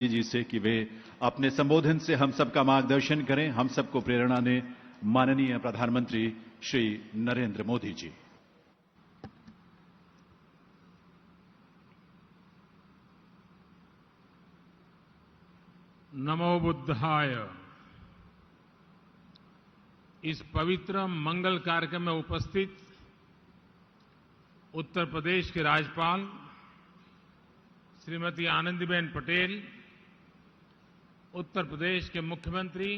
जी से कि वे अपने संबोधन से हम सबका मार्गदर्शन करें। हम सबको प्रेरणा दें। माननीय प्रधानमंत्री श्री नरेंद्र मोदी जी। नमो बुद्धाय। इस पवित्र मंगल कार्यक्रम में उपस्थित उत्तर प्रदेश के राज्यपाल श्रीमती आनंदीबेन पटेल, उत्तर प्रदेश के मुख्यमंत्री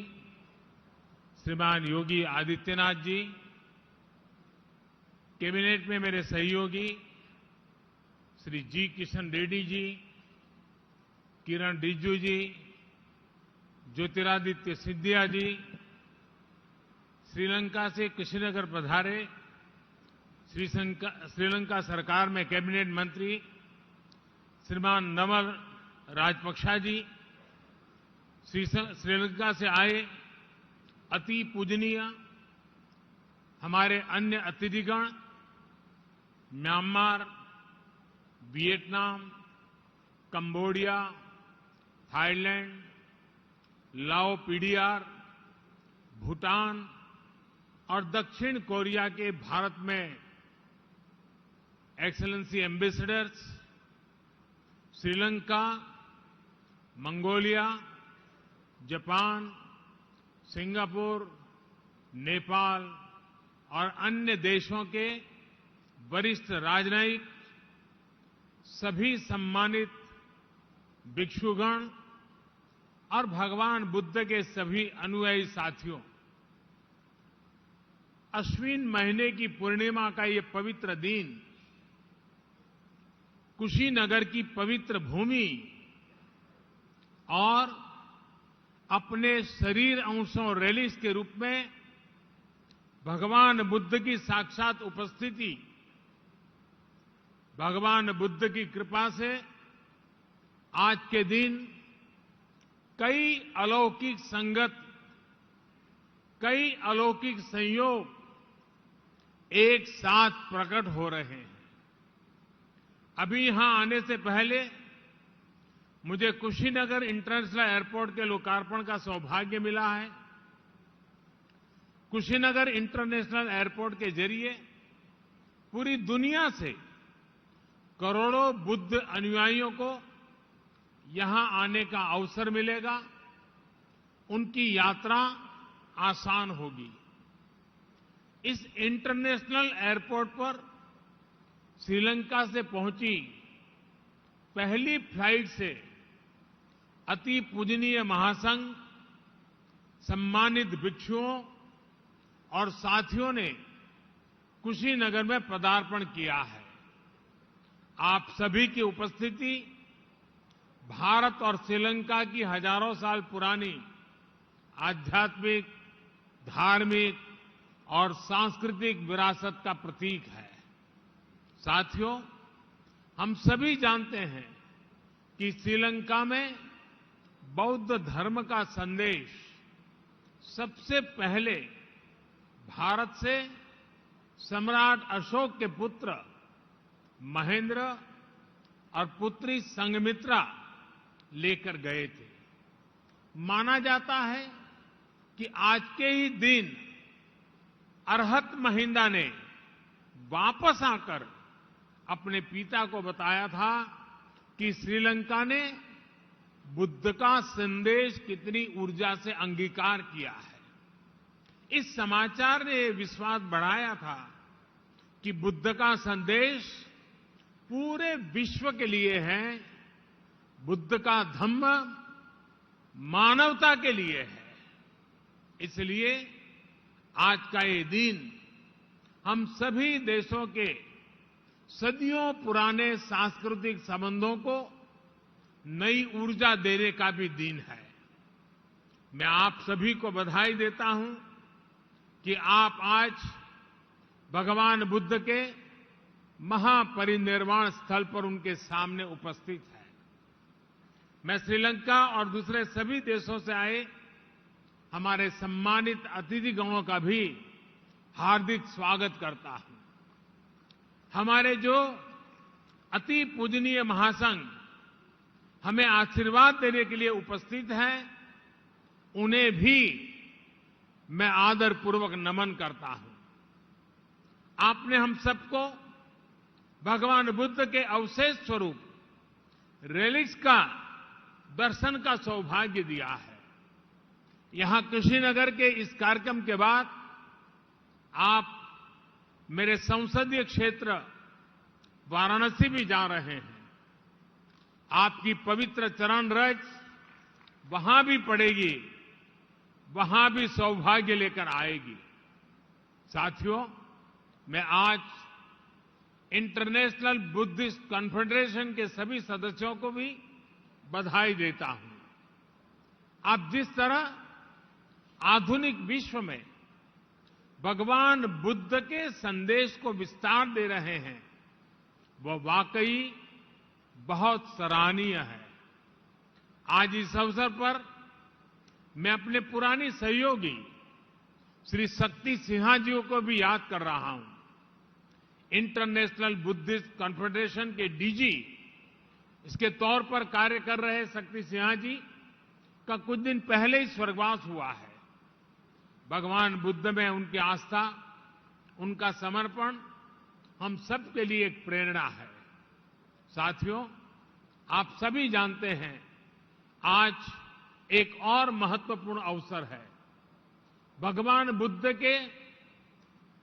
श्रीमान योगी आदित्यनाथ जी, कैबिनेट में मेरे सहयोगी श्री जी किशन रेड्डी जी, किरण रिजिजू जी, ज्योतिरादित्य सिंधिया जी, श्रीलंका से कुशीनगर पधारे श्रीलंका सरकार में कैबिनेट मंत्री श्रीमान नमल राजपक्षा जी, श्रीलंका से आए अति पूजनीय हमारे अन्य अतिथिगण, म्यांमार, वियतनाम, कंबोडिया, थाईलैंड, लाओ पीडीआर, भूटान और दक्षिण कोरिया के भारत में excellency ambassadors, Sri Lanka, Mongolia, Japan, Singapore, Nepal और अन्य देशों के वरिष्ठ राजनयिक, सभी सम्मानित भिक्षुगण और भगवान बुद्ध के सभी अनुयायी साथियों, अश्विन महीने की पूर्णिमा का ये पवित्र दिन कुशीनगर की पवित्र भूमि और अपने शरीर अंशों रैलिस के रूप में भगवान बुद्ध की साक्षात उपस्थिति, भगवान बुद्ध की कृपा से आज के दिन कई अलौकिक संगत, कई अलौकिक संयोग एक साथ प्रकट हो रहे हैं। अभी यहां आने से पहले मुझे कुशीनगर इंटरनेशनल एयरपोर्ट के लोकार्पण का सौभाग्य मिला है। कुशीनगर इंटरनेशनल एयरपोर्ट के जरिए पूरी दुनिया से करोड़ों बुद्ध अनुयायियों को यहां आने का अवसर मिलेगा। उनकी यात्रा आसान होगी। इस इंटरनेशनल एयरपोर्ट पर श्रीलंका से पहुंची पहली फ्लाइट से अति पूजनीय महासंघ, सम्मानित भिक्षुओं और साथियों ने कुशीनगर में पदार्पण किया है। आप सभी की उपस्थिति भारत और श्रीलंका की हजारों साल पुरानी आध्यात्मिक, धार्मिक और सांस्कृतिक विरासत का प्रतीक है। साथियों, हम सभी जानते हैं कि श्रीलंका में बौद्ध धर्म का संदेश सबसे पहले भारत से सम्राट अशोक के पुत्र महेंद्र और पुत्री संघमित्रा लेकर गए थे। माना जाता है कि आज के ही दिन अरहत महिंदा ने वापस आकर अपने पिता को बताया था कि श्रीलंका ने बुद्ध का संदेश कितनी ऊर्जा से अंगीकार किया है। इस समाचार ने विश्वास बढ़ाया था कि बुद्ध का संदेश पूरे विश्व के लिए है, बुद्ध का धम्म मानवता के लिए है। इसलिए आज का ये दिन हम सभी देशों के सदियों पुराने सांस्कृतिक संबंधों को नई ऊर्जा देने का भी दिन है। मैं आप सभी को बधाई देता हूं कि आप आज भगवान बुद्ध के महापरिनिर्वाण स्थल पर उनके सामने उपस्थित हैं। मैं श्रीलंका और दूसरे सभी देशों से आए हमारे सम्मानित अतिथिगणों का भी हार्दिक स्वागत करता हूं। हमारे जो अति पूजनीय महासंघ हमें आशीर्वाद देने के लिए उपस्थित हैं, उन्हें भी मैं आदरपूर्वक नमन करता हूं। आपने हम सबको भगवान बुद्ध के अवशेष स्वरूप रेलिक्स का दर्शन का सौभाग्य दिया है। यहां कुशीनगर के इस कार्यक्रम के बाद आप मेरे संसदीय क्षेत्र वाराणसी भी जा रहे हैं। आपकी पवित्र चरण रज वहां भी पड़ेगी, वहां भी सौभाग्य लेकर आएगी। साथियों, मैं आज इंटरनेशनल बुद्धिस्ट कॉन्फेडरेशन के सभी सदस्यों को भी बधाई देता हूं। आप जिस तरह आधुनिक विश्व में भगवान बुद्ध के संदेश को विस्तार दे रहे हैं, वह वाकई बहुत सराहनीय है। आज इस अवसर पर मैं अपने पुराने सहयोगी श्री शक्ति सिन्हा जी को भी याद कर रहा हूं। इंटरनेशनल बुद्धिस्ट कॉन्फेडरेशन के डीजी इसके तौर पर कार्य कर रहे शक्ति सिन्हा जी का कुछ दिन पहले ही स्वर्गवास हुआ है। भगवान बुद्ध में उनकी आस्था, उनका समर्पण हम सब के लिए एक प्रेरणा है। साथियों, आप सभी जानते हैं, आज एक और महत्वपूर्ण अवसर है, भगवान बुद्ध के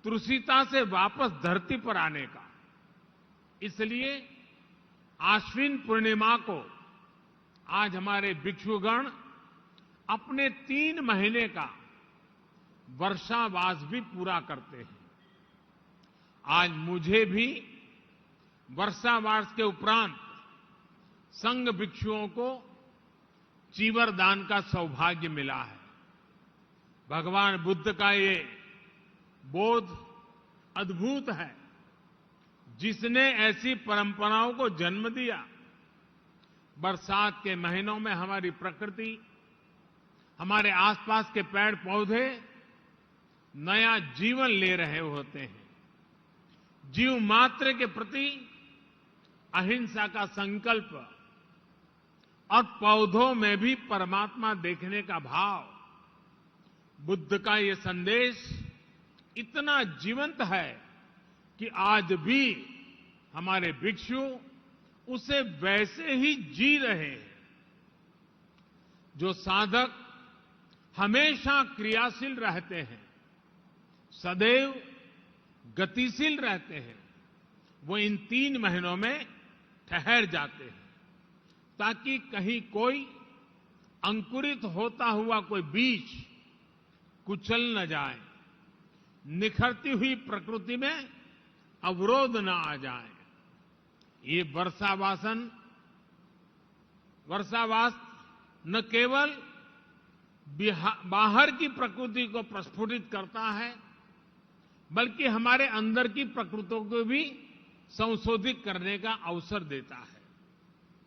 तुलसीता से वापस धरती पर आने का। इसलिए आश्विन पूर्णिमा को आज हमारे भिक्षुगण अपने 3 महीने का वर्षावास भी पूरा करते हैं। आज मुझे भी वर्षावास के उपरांत संघ भिक्षुओं को चीवर दान का सौभाग्य मिला है। भगवान बुद्ध का ये बोध अद्भुत है, जिसने ऐसी परंपराओं को जन्म दिया। बरसात के महीनों में हमारी प्रकृति, हमारे आसपास के पेड़ पौधे नया जीवन ले रहे होते हैं। जीव मात्र के प्रति अहिंसा का संकल्प और पौधों में भी परमात्मा देखने का भाव, बुद्ध का ये संदेश इतना जीवंत है कि आज भी हमारे भिक्षु उसे वैसे ही जी रहे हैं। जो साधक हमेशा क्रियाशील रहते हैं, सदैव गतिशील रहते हैं, वो इन 3 महीनों में ठहर जाते हैं, ताकि कहीं कोई अंकुरित होता हुआ कोई बीज कुचल न जाए, निखरती हुई प्रकृति में अवरोध न आ जाए। ये वर्षावास न केवल बाहर की प्रकृति को प्रस्फुटित करता है, बल्कि हमारे अंदर की प्रकृति को भी संशोधित करने का अवसर देता है।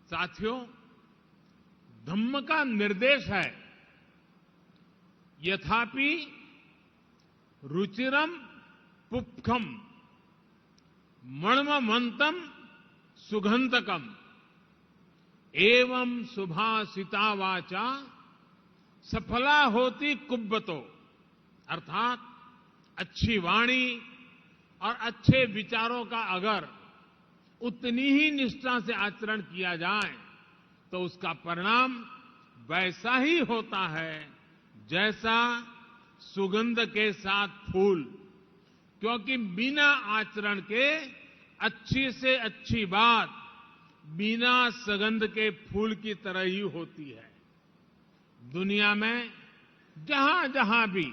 साथियों, धम्म का निर्देश है, यथापि रुचिरम पुप्खम मणमंतम सुगंधकम एवं सुभाषिता वाचा सफला होती कुब्बतो। अर्थात अच्छी वाणी और अच्छे विचारों का अगर उतनी ही निष्ठा से आचरण किया जाए तो उसका परिणाम वैसा ही होता है जैसा सुगंध के साथ फूल। क्योंकि बिना आचरण के अच्छी से अच्छी बात बिना सुगंध के फूल की तरह ही होती है। दुनिया में जहां जहां भी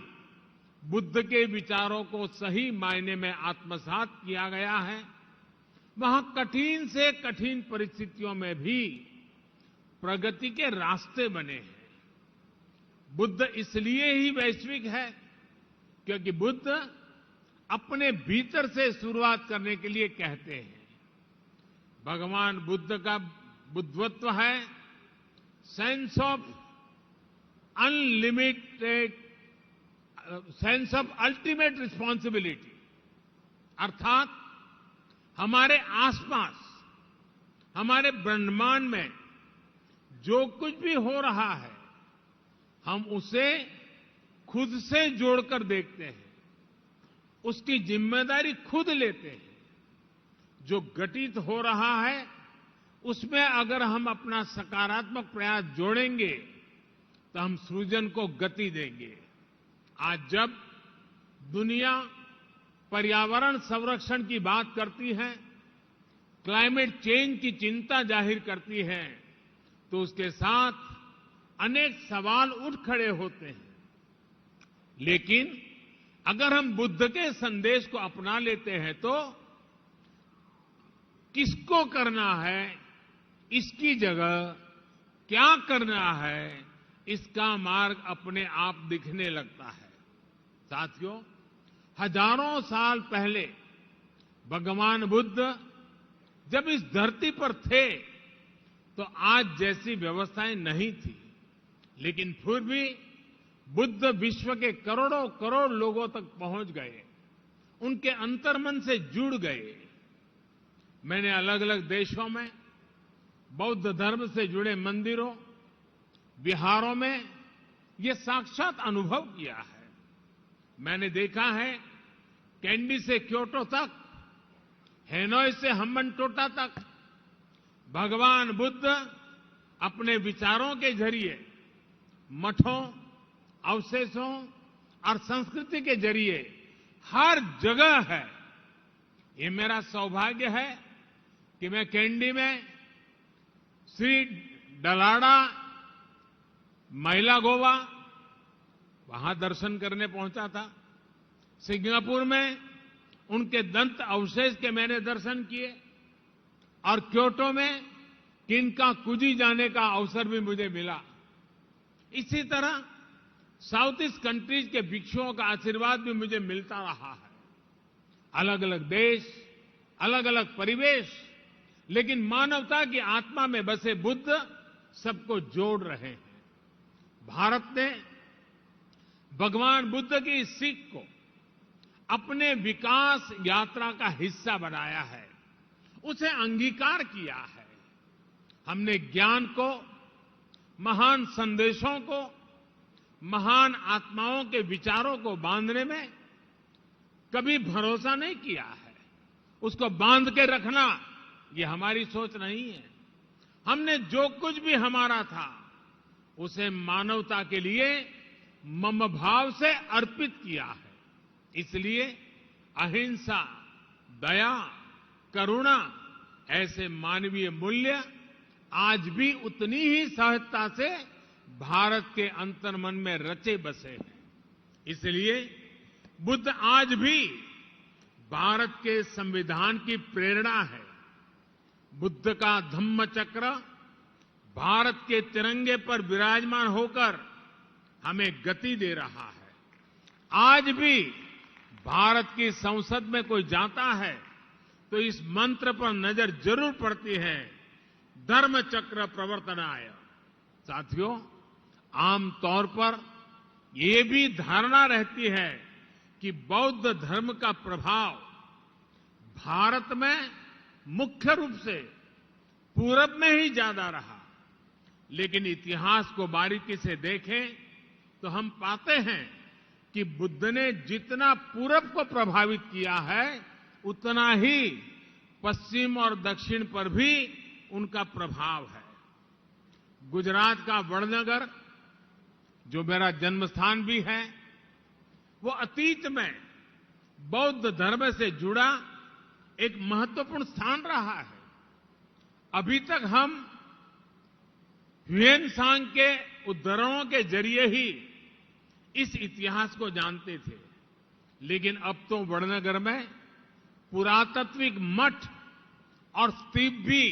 बुद्ध के विचारों को सही मायने में आत्मसात किया गया है, वहां कठिन से कठिन परिस्थितियों में भी प्रगति के रास्ते बने हैं। बुद्ध इसलिए ही वैश्विक है क्योंकि बुद्ध अपने भीतर से शुरुआत करने के लिए कहते हैं। भगवान बुद्ध का बुद्धत्व है सेंस ऑफ अल्टीमेट रिस्पॉन्सिबिलिटी। अर्थात हमारे आसपास, हमारे ब्रह्मांड में जो कुछ भी हो रहा है हम उसे खुद से जोड़कर देखते हैं, उसकी जिम्मेदारी खुद लेते हैं। जो घटित हो रहा है उसमें अगर हम अपना सकारात्मक प्रयास जोड़ेंगे तो हम सृजन को गति देंगे। आज जब दुनिया पर्यावरण संरक्षण की बात करती है, क्लाइमेट चेंज की चिंता जाहिर करती है, तो उसके साथ अनेक सवाल उठ खड़े होते हैं। लेकिन अगर हम बुद्ध के संदेश को अपना लेते हैं तो किसको करना है, इसकी जगह क्या करना है, इसका मार्ग अपने आप दिखने लगता है। साथियों, हजारों साल पहले भगवान बुद्ध जब इस धरती पर थे तो आज जैसी व्यवस्थाएं नहीं थी, लेकिन फिर भी बुद्ध विश्व के करोड़ों करोड़ लोगों तक पहुंच गए, उनके अंतर्मन से जुड़ गए। मैंने अलग अलग देशों में बौद्ध धर्म से जुड़े मंदिरों, विहारों में ये साक्षात अनुभव किया है। मैंने देखा है कैंडी से क्योटो तक, हेनोई से हम्बनटोटा तक भगवान बुद्ध अपने विचारों के जरिए मठों, अवशेषों और संस्कृति के जरिए हर जगह है। ये मेरा सौभाग्य है कि मैं कैंडी में श्री डलाडा महिला गोवा वहां दर्शन करने पहुंचा था। सिंगापुर में उनके दंत अवशेष के मैंने दर्शन किए और क्योटो में किनकाकुजी जाने का अवसर भी मुझे मिला। इसी तरह साउथ ईस्ट कंट्रीज के भिक्षुओं का आशीर्वाद भी मुझे मिलता रहा है। अलग अलग देश, अलग अलग परिवेश, लेकिन मानवता की आत्मा में बसे बुद्ध सबको जोड़ रहे हैं। भारत ने भगवान बुद्ध की इस सीख को अपने विकास यात्रा का हिस्सा बनाया है, उसे अंगीकार किया है। हमने ज्ञान को, महान संदेशों को, महान आत्माओं के विचारों को बांधने में कभी भरोसा नहीं किया है। उसको बांध के रखना ये हमारी सोच नहीं है। हमने जो कुछ भी हमारा था उसे मानवता के लिए मम भाव से अर्पित किया है। इसलिए अहिंसा, दया, करुणा ऐसे मानवीय मूल्य आज भी उतनी ही सहजता से भारत के अंतर्मन में रचे बसे हैं। इसलिए बुद्ध आज भी भारत के संविधान की प्रेरणा है। बुद्ध का धम्म चक्र भारत के तिरंगे पर विराजमान होकर हमें गति दे रहा है। आज भी भारत की संसद में कोई जाता है तो इस मंत्र पर नजर जरूर पड़ती है, धर्म चक्र प्रवर्तनाय। साथियों, आमतौर पर ये भी धारणा रहती है कि बौद्ध धर्म का प्रभाव भारत में मुख्य रूप से पूरब में ही ज्यादा रहा। लेकिन इतिहास को बारीकी से देखें तो हम पाते हैं कि बुद्ध ने जितना पूरब को प्रभावित किया है उतना ही पश्चिम और दक्षिण पर भी उनका प्रभाव है। गुजरात का वडनगर, जो मेरा जन्म स्थान भी है, वो अतीत में बौद्ध धर्म से जुड़ा एक महत्वपूर्ण स्थान रहा है। अभी तक हम ह्वेनसांग के उद्धरणों के जरिए ही इस इतिहास को जानते थे, लेकिन अब तो वडनगर में पुरातात्विक मठ और स्तूप भी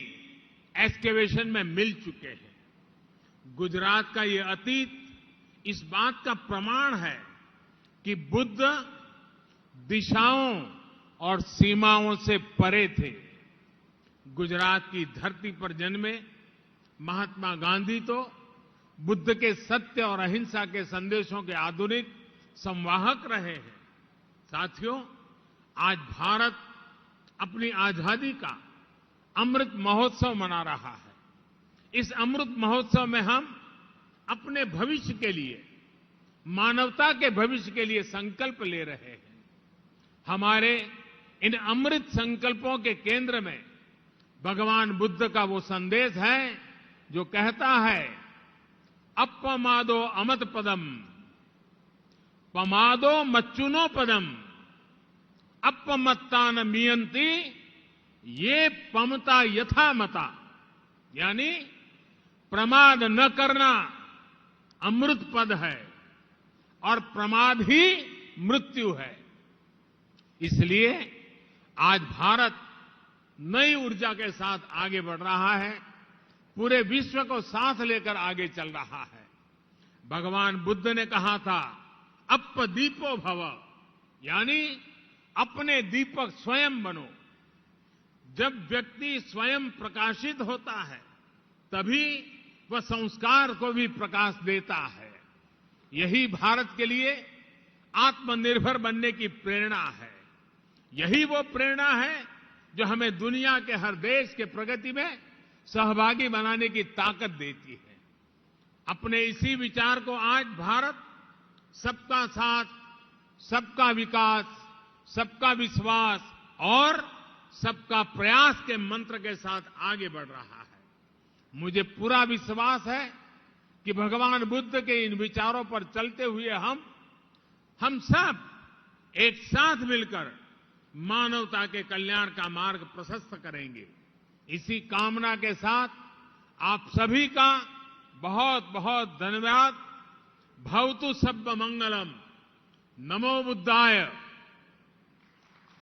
एक्सकेवेशन में मिल चुके हैं। गुजरात का ये अतीत इस बात का प्रमाण है कि बुद्ध दिशाओं और सीमाओं से परे थे। गुजरात की धरती पर जन्मे महात्मा गांधी तो बुद्ध के सत्य और अहिंसा के संदेशों के आधुनिक संवाहक रहे हैं। साथियों, आज भारत अपनी आजादी का अमृत महोत्सव मना रहा है। इस अमृत महोत्सव में हम अपने भविष्य के लिए, मानवता के भविष्य के लिए संकल्प ले रहे हैं। हमारे इन अमृत संकल्पों के केंद्र में भगवान बुद्ध का वो संदेश है जो कहता है, अपमादो अमत पदम, पमादो मच्चुनो पदम, अपमत्ता न मियंती, ये पमता यथा मता। यानी प्रमाद न करना अमृत पद है और प्रमाद ही मृत्यु है। इसलिए आज भारत नई ऊर्जा के साथ आगे बढ़ रहा है, पूरे विश्व को साथ लेकर आगे चल रहा है। भगवान बुद्ध ने कहा था, अपदीपो भव, यानी अपने दीपक स्वयं बनो। जब व्यक्ति स्वयं प्रकाशित होता है तभी वह संस्कार को भी प्रकाश देता है। यही भारत के लिए आत्मनिर्भर बनने की प्रेरणा है। यही वो प्रेरणा है जो हमें दुनिया के हर देश के प्रगति में सहभागी बनाने की ताकत देती है। अपने इसी विचार को आज भारत सबका साथ, सबका विकास, सबका विश्वास और सबका प्रयास के मंत्र के साथ आगे बढ़ रहा है। मुझे पूरा विश्वास है कि भगवान बुद्ध के इन विचारों पर चलते हुए हम सब एक साथ मिलकर मानवता के कल्याण का मार्ग प्रशस्त करेंगे। इसी कामना के साथ आप सभी का बहुत बहुत धन्यवाद। भवतु सर्व मंगलम। नमो बुद्धाय।